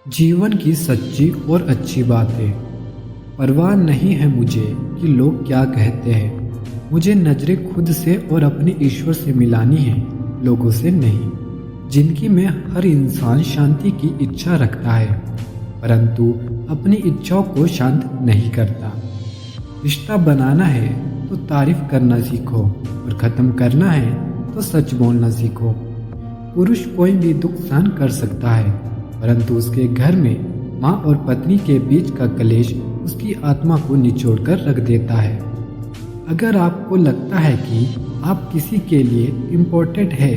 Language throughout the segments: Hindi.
जीवन की सच्ची और अच्छी बातें। परवाह नहीं है मुझे कि लोग क्या कहते हैं। मुझे नजरें खुद से और अपने ईश्वर से मिलानी है, लोगों से नहीं। जिंदगी में हर इंसान शांति की इच्छा रखता है, परंतु अपनी इच्छाओं को शांत नहीं करता। रिश्ता बनाना है तो तारीफ करना सीखो, और ख़त्म करना है तो सच बोलना सीखो। पुरुष कोई भी दुख सहन कर सकता है, परंतु उसके घर में माँ और पत्नी के बीच का कलेश उसकी आत्मा को निचोड़कर रख देता है। अगर आपको लगता है कि आप किसी के लिए इम्पोर्टेंट है,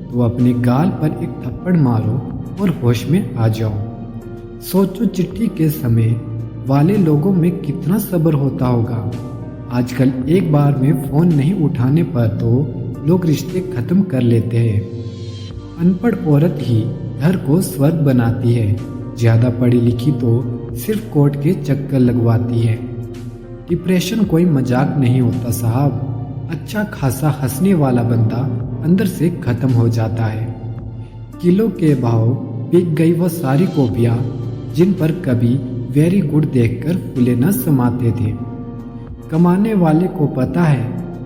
तो अपने गाल पर एक थप्पड़ मारो और होश में आ जाओ। सोचो, चिट्ठी के समय वाले लोगों में कितना सब्र होता होगा। आजकल एक बार में फ़ोन नहीं उठाने पर तो लोग रिश्ते ख़त्म कर लेते हैं। अनपढ़ औरत ही घर को स्वर्ग बनाती है, ज़्यादा पढ़ी लिखी तो सिर्फ कोर्ट के चक्कर लगवाती है। डिप्रेशन कोई मजाक नहीं होता साहब। अच्छा खासा हंसने वाला बंदा अंदर से ख़त्म हो जाता है। किलो के भाव बिक गई वो सारी कॉपियाँ जिन पर कभी वेरी गुड देखकर फूले न समाते थे। कमाने वाले को पता है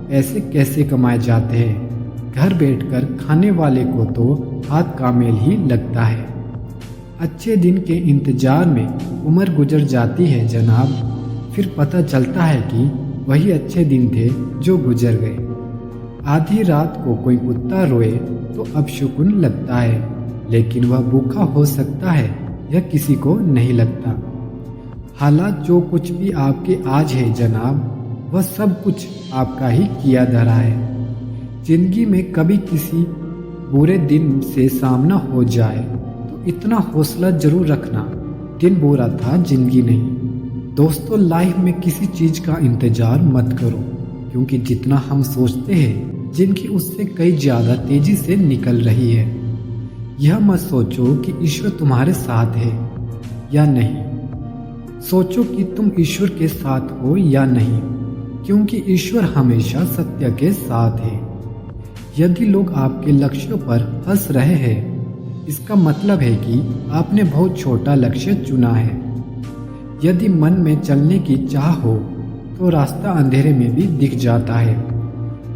पैसे कैसे कमाए जाते हैं। घर बैठकर खाने वाले को तो हाथ का मेल ही लगता है। अच्छे दिन के इंतजार में उम्र गुजर जाती है जनाब, फिर पता चलता है कि वही अच्छे दिन थे जो गुजर गए। आधी रात को कोई कुत्ता रोए तो अपशकुन लगता है, लेकिन वह भूखा हो सकता है यह किसी को नहीं लगता। हालात जो कुछ भी आपके आज है जनाब, वह सब कुछ आपका ही किया धरा है। जिंदगी में कभी किसी बुरे दिन से सामना हो जाए तो इतना हौसला जरूर रखना, दिन बुरा था जिंदगी नहीं। दोस्तों, लाइफ में किसी चीज़ का इंतजार मत करो, क्योंकि जितना हम सोचते हैं जिंदगी उससे कई ज़्यादा तेजी से निकल रही है। यह मत सोचो कि ईश्वर तुम्हारे साथ है या नहीं, सोचो कि तुम ईश्वर के साथ हो या नहीं, क्योंकि ईश्वर हमेशा सत्य के साथ है। यदि लोग आपके लक्ष्यों पर हंस रहे हैं, इसका मतलब है कि आपने बहुत छोटा लक्ष्य चुना है। यदि मन में चलने की चाह हो तो रास्ता अंधेरे में भी दिख जाता है।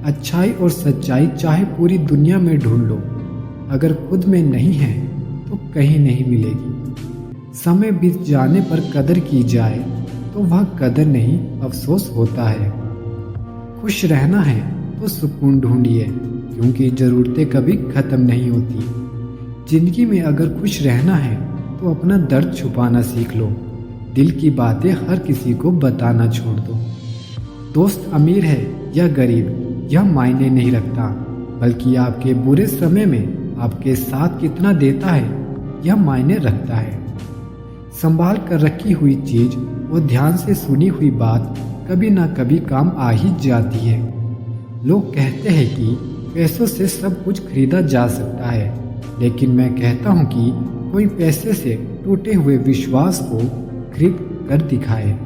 अच्छाई और सच्चाई चाहे पूरी दुनिया में ढूंढ लो, अगर खुद में नहीं है तो कहीं नहीं मिलेगी। समय बीत जाने पर कदर की जाए तो वह कदर नहीं, अफसोस होता है। खुश रहना है तो सुकून ढूंढिए, क्योंकि ज़रूरतें कभी ख़त्म नहीं होती। ज़िंदगी में अगर खुश रहना है तो अपना दर्द छुपाना सीख लो। दिल की बातें हर किसी को बताना छोड़ दो। दोस्त अमीर है या गरीब यह मायने नहीं रखता, बल्कि आपके बुरे समय में आपके साथ कितना देता है यह मायने रखता है। संभाल कर रखी हुई चीज़ और ध्यान से सुनी हुई बात कभी ना कभी काम आ ही जाती है। लोग कहते हैं कि पैसों से सब कुछ खरीदा जा सकता है, लेकिन मैं कहता हूँ कि कोई पैसे से टूटे हुए विश्वास को खरीद कर दिखाए।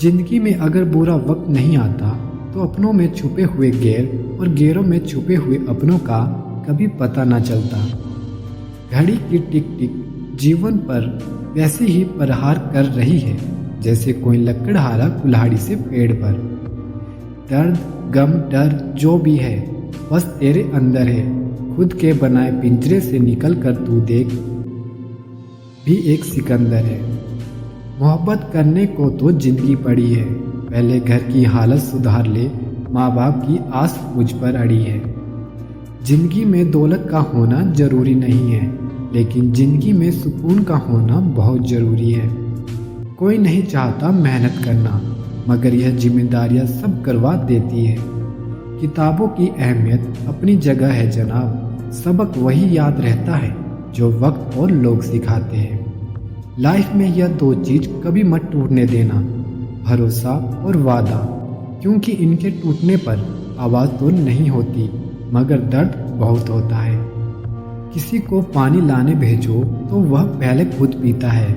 जिंदगी में अगर बुरा वक्त नहीं आता तो अपनों में छुपे हुए गैर और गैरों में छुपे हुए अपनों का कभी पता न चलता। घड़ी की टिक टिक जीवन पर वैसे ही प्रहार कर रही है जैसे कोई लकड़हारा कुल्हाड़ी से पेड़ पर। दर्द गम डर जो भी है बस तेरे अंदर है। खुद के बनाए पिंजरे से निकल कर तू देख, भी एक सिकंदर है। मोहब्बत करने को तो जिंदगी पड़ी है, पहले घर की हालत सुधार ले, माँ बाप की आस मुझ पर अड़ी है। जिंदगी में दौलत का होना जरूरी नहीं है, लेकिन जिंदगी में सुकून का होना बहुत ज़रूरी है। कोई नहीं चाहता मेहनत करना, मगर यह जिम्मेदारियां सब करवा देती है। किताबों की अहमियत अपनी जगह है जनाब, सबक वही याद रहता है जो वक्त और लोग सिखाते हैं। लाइफ में यह दो चीज़ कभी मत टूटने देना, भरोसा और वादा, क्योंकि इनके टूटने पर आवाज़ तो नहीं होती, मगर दर्द बहुत होता है। किसी को पानी लाने भेजो तो वह पहले खुद पीता है।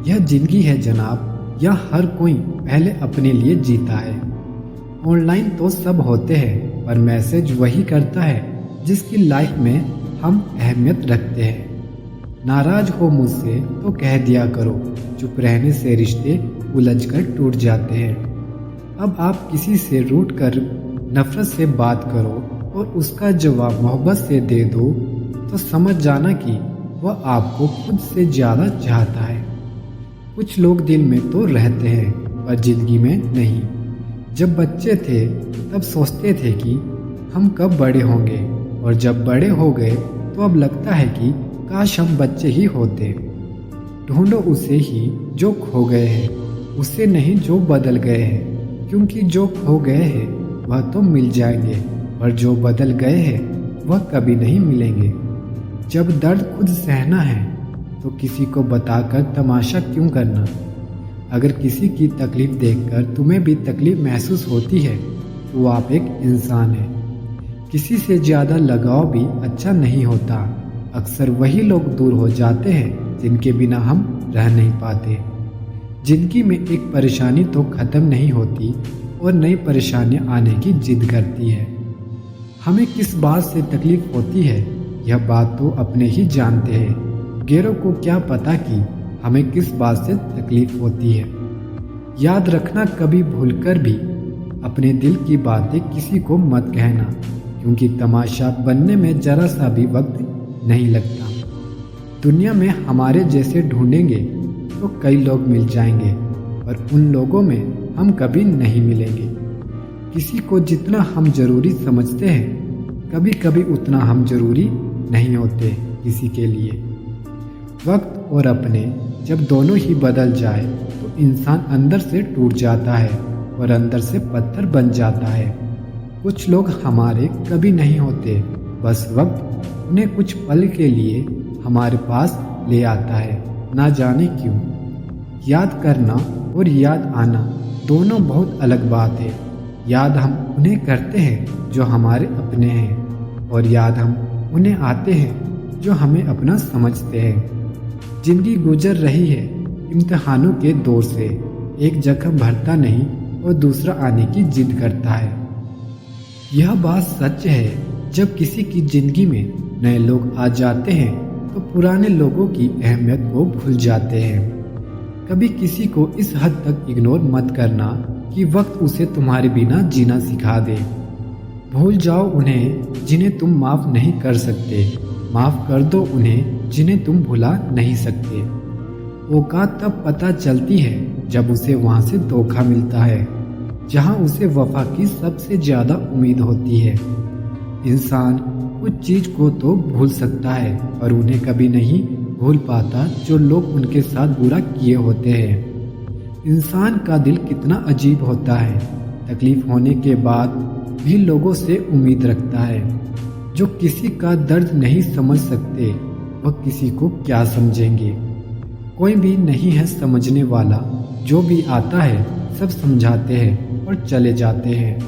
यह जिंदगी है जनाब, यह हर कोई पहले अपने लिए जीता है। ऑनलाइन तो सब होते हैं, पर मैसेज वही करता है जिसकी लाइफ में हम अहमियत रखते हैं। नाराज हो मुझसे तो कह दिया करो, चुप रहने से रिश्ते उलझकर टूट जाते हैं। अब आप किसी से रूठ कर नफरत से बात करो और उसका जवाब मोहब्बत से दे दो तो समझ जाना कि वह आपको खुद से ज़्यादा चाहता है। कुछ लोग दिल में तो रहते हैं पर जिंदगी में नहीं। जब बच्चे थे तब सोचते थे कि हम कब बड़े होंगे, और जब बड़े हो गए तो अब लगता है कि काश हम बच्चे ही होते। ढूंढो उसे ही जो खो गए हैं, उसे नहीं जो बदल गए हैं, क्योंकि जो खो गए हैं वह तो मिल जाएंगे, और जो बदल गए हैं वह कभी नहीं मिलेंगे। जब दर्द खुद सहना है तो किसी को बताकर तमाशा क्यों करना। अगर किसी की तकलीफ देखकर तुम्हें भी तकलीफ महसूस होती है तो आप एक इंसान हैं। किसी से ज़्यादा लगाव भी अच्छा नहीं होता। अक्सर वही लोग दूर हो जाते हैं जिनके बिना हम रह नहीं पाते। जिंदगी में एक परेशानी तो ख़त्म नहीं होती और नई परेशानियां आने की जिद करती है। हमें किस बात से तकलीफ होती है यह बात तो अपने ही जानते हैं। गैरों को क्या पता कि हमें किस बात से तकलीफ होती है। याद रखना, कभी भूलकर भी अपने दिल की बातें किसी को मत कहना, क्योंकि तमाशा बनने में जरा सा भी वक्त नहीं लगता। दुनिया में हमारे जैसे ढूंढेंगे तो कई लोग मिल जाएंगे, और उन लोगों में हम कभी नहीं मिलेंगे। किसी को जितना हम ज़रूरी समझते हैं कभी कभी उतना हम ज़रूरी नहीं होते किसी के लिए। वक्त और अपने जब दोनों ही बदल जाए तो इंसान अंदर से टूट जाता है और अंदर से पत्थर बन जाता है। कुछ लोग हमारे कभी नहीं होते, बस वक्त उन्हें कुछ पल के लिए हमारे पास ले आता है, ना जाने क्यों। याद करना और याद आना दोनों बहुत अलग बात है। याद हम उन्हें करते हैं जो हमारे अपने हैं, और याद हम उन्हें आते हैं जो हमें अपना समझते हैं। जिंदगी गुजर रही है इम्तिहानों के दौर से। एक जख्म भरता नहीं और दूसरा आने की जिद करता है। यह बात सच है, जब किसी की जिंदगी में नए लोग आ जाते हैं तो पुराने लोगों की अहमियत को भूल जाते हैं। कभी किसी को इस हद तक इग्नोर मत करना कि वक्त उसे तुम्हारे बिना जीना सिखा दे। भूल जाओ उन्हें जिन्हें तुम माफ़ नहीं कर सकते, माफ़ कर दो उन्हें जिन्हें तुम भुला नहीं सकते। औकात तब पता चलती है जब उसे वहाँ से धोखा मिलता है जहाँ उसे वफा की सबसे ज़्यादा उम्मीद होती है। इंसान कुछ चीज़ को तो भूल सकता है पर उन्हें कभी नहीं भूल पाता जो लोग उनके साथ बुरा किए होते हैं। इंसान का दिल कितना अजीब होता है, तकलीफ होने के बाद भी लोगों से उम्मीद रखता है। जो किसी का दर्द नहीं समझ सकते वह किसी को क्या समझेंगे। कोई भी नहीं है समझने वाला, जो भी आता है सब समझाते हैं और चले जाते हैं।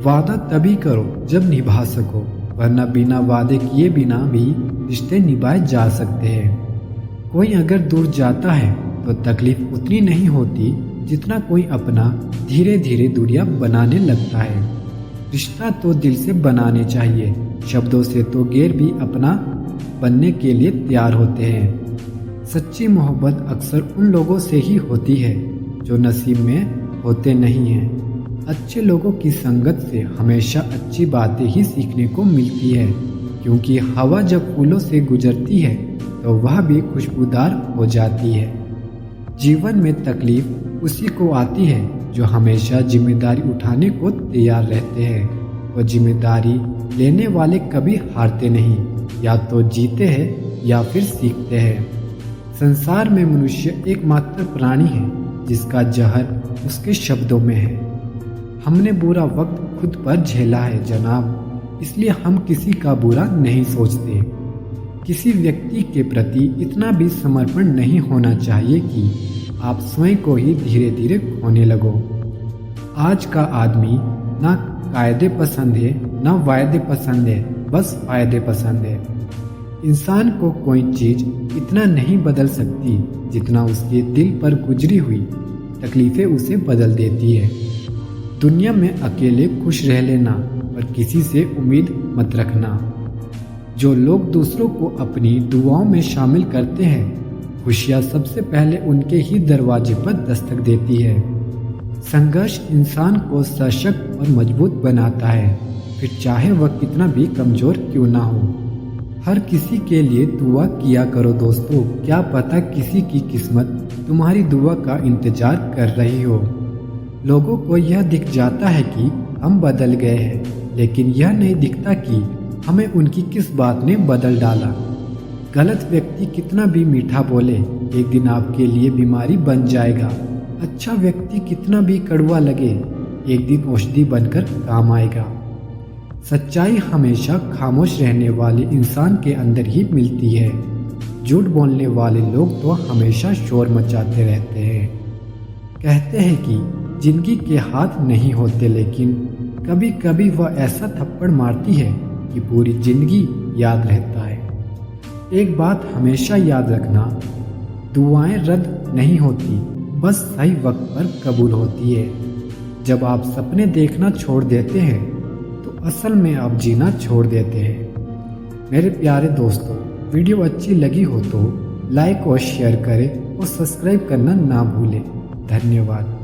वादा तभी करो जब निभा सको, वरना बिना वादे किए बिना भी रिश्ते निभाए जा सकते हैं। कोई अगर दूर जाता है तो तकलीफ उतनी नहीं होती जितना कोई अपना धीरे धीरे दूरियां बनाने लगता है। रिश्ता तो दिल से बनाने चाहिए, शब्दों से तो गैर भी अपना बनने के लिए तैयार होते हैं। सच्ची मोहब्बत अक्सर उन लोगों से ही होती है जो नसीब में होते नहीं हैं। अच्छे लोगों की संगत से हमेशा अच्छी बातें ही सीखने को मिलती है, क्योंकि हवा जब फूलों से गुजरती है तो वह भी खुशबूदार हो जाती है। जीवन में तकलीफ उसी को आती है जो हमेशा जिम्मेदारी उठाने को तैयार रहते हैं, और जिम्मेदारी लेने वाले कभी हारते नहीं, या तो जीते हैं या फिर सीखते हैं। संसार में मनुष्य एकमात्र प्राणी है जिसका जहर उसके शब्दों में है। हमने बुरा वक्त खुद पर झेला है जनाब, इसलिए हम किसी का बुरा नहीं सोचते। किसी व्यक्ति के प्रति इतना भी समर्पण नहीं होना चाहिए कि आप स्वयं को ही धीरे धीरे खोने लगो। आज का आदमी ना कायदे पसंद है ना वायदे पसंद है, बस फायदे पसंद है। इंसान को कोई चीज़ इतना नहीं बदल सकती जितना उसके दिल पर गुजरी हुई तकलीफ़ें उसे बदल देती है। दुनिया में अकेले खुश रह लेना, पर किसी से उम्मीद मत रखना। जो लोग दूसरों को अपनी दुआओं में शामिल करते हैं, खुशियाँ सबसे पहले उनके ही दरवाजे पर दस्तक देती है। संघर्ष इंसान को सशक्त और मजबूत बनाता है, फिर चाहे वह कितना भी कमज़ोर क्यों ना हो। हर किसी के लिए दुआ किया करो दोस्तों, क्या पता किसी की किस्मत तुम्हारी दुआ का इंतज़ार कर रही हो। लोगों को यह दिख जाता है कि हम बदल गए हैं, लेकिन यह नहीं दिखता कि हमें उनकी किस बात ने बदल डाला। गलत व्यक्ति कितना भी मीठा बोले, एक दिन आपके लिए बीमारी बन जाएगा। अच्छा व्यक्ति कितना भी कड़वा लगे, एक दिन औषधि बनकर काम आएगा। सच्चाई हमेशा खामोश रहने वाले इंसान के अंदर ही मिलती है। झूठ बोलने वाले लोग तो हमेशा शोर मचाते रहते हैं। कहते हैं कि जिंदगी के हाथ नहीं होते, लेकिन कभी कभी वह ऐसा थप्पड़ मारती है कि पूरी जिंदगी याद रहता है। एक बात हमेशा याद रखना, दुआएं रद्द नहीं होती, बस सही वक्त पर कबूल होती है। जब आप सपने देखना छोड़ देते हैं तो असल में आप जीना छोड़ देते हैं। मेरे प्यारे दोस्तों, वीडियो अच्छी लगी हो तो लाइक और शेयर करें और सब्सक्राइब करना ना भूलें। धन्यवाद।